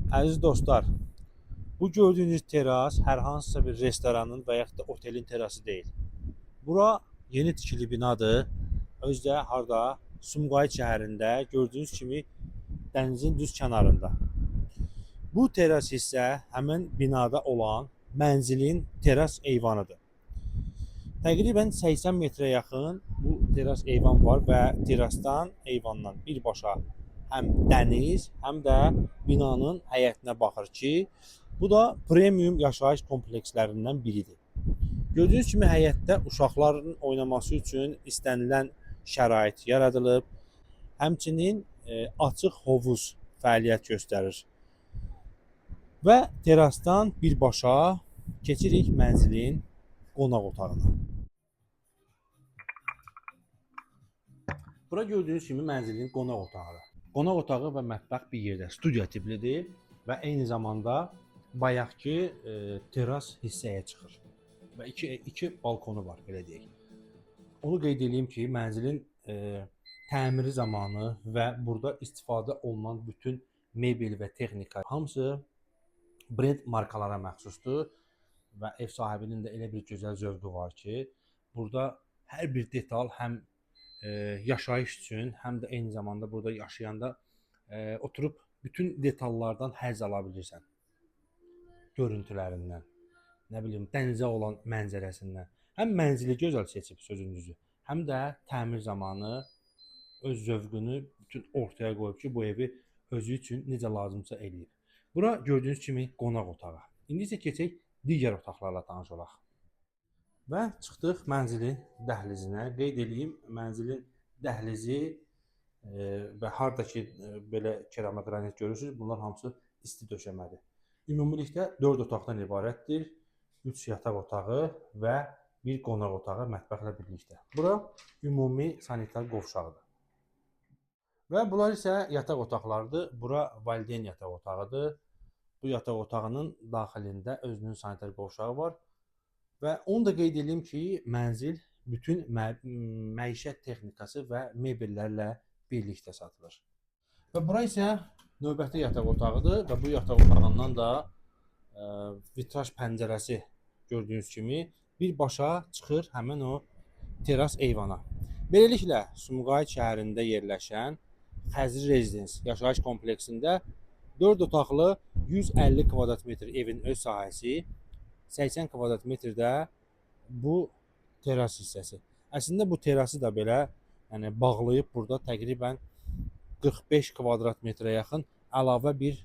Əziz dostlar, bu gördüyünüz teras hər hansısa bir restoranın və yaxud da otelin terası deyil. Bura yeni tikili binadır. Özdə harda? Sumqayıt şəhərində gördüyünüz kimi dənizin düz kənarında. Bu teras isə həmin binada olan mənzilin teras eyvanıdır. Təqribən 80 metrə yaxın bu teras eyvan var və terasdan, eyvandan birbaşa həm dəniz, həm də binanın həyətinə baxır ki, bu da premium yaşayış komplekslərindən biridir. Gördüyünüz kimi həyətdə uşaqların oynaması üçün istənilən şərait yaradılıb. Həmçinin açıq hovuz fəaliyyət göstərir. Və terasdan birbaşa keçirik mənzilin qonaq otağına. Bura gördüyünüz kimi mənzilin qonaq otağıdır. Qonaq otağı və mətbəx bir yerdə, studiya tiplidir və eyni zamanda bayaqki teras hissəyə çıxır. Və iki balkonu var, belə deyək. Onu qeyd edeyim ki, mənzilin təmiri zamanı və burada istifadə olunan bütün mebel və texnika hamısı brend markalara məxsusdur və ev sahibinin də elə bir gözəl zövqü var ki, burada hər bir detal həm yaşayış üçün, həm də eyni zamanda burada yaşayanda oturub bütün detallardan həzz ala bilirsən. Görüntülərindən, nə bilim, dənizə olan mənzərəsindən. Həm mənzili gözəl seçib sözün düzü, həm də təmir zamanı öz zövqünü bütün ortaya qoyub ki, bu evi özü üçün necə lazımsa eləyib. Bura gördüyünüz kimi qonaq otağı. İndi isə keçək digər otaqlarla tanış olaq. Və çıxdıq mənzilin dəhlizinə. Qeyd edeyim, mənzilin dəhlizi və harda ki belə keramik qranit görürsünüz, bunlar hamısı isti döşəmədir. Ümumilikdə 4 otaqdan ibarətdir. 3 yataq otağı və bir qonaq otağı mətbəxlə birlikdə. Bura ümumi sanitar qovşağıdır. Və bunlar isə yataq otaqlarıdır. Bura valideyn yataq otağıdır. Bu yataq otağının daxilində özünün sanitar qovşağı var. Və onu da qeyd edeyim ki, mənzil bütün məişət texnikası və mebellərlə birlikdə satılır. Və bura isə növbəti yataq otağıdır və bu yataq otağından da vitraj pəncərəsi gördüyünüz kimi birbaşa çıxır həmin o teras eyvana. Beləliklə, Sumqayıt şəhərində yerləşən Xəzri Rezidens yaşayış kompleksində 4 otaqlı 150 kvadrat metr evin öz sahəsi, 80 kvadrat metrdə bu teras hissəsi. Əslində bu terası da belə bağlayıb burada təqribən 45 kvadrat metrə yaxın əlavə bir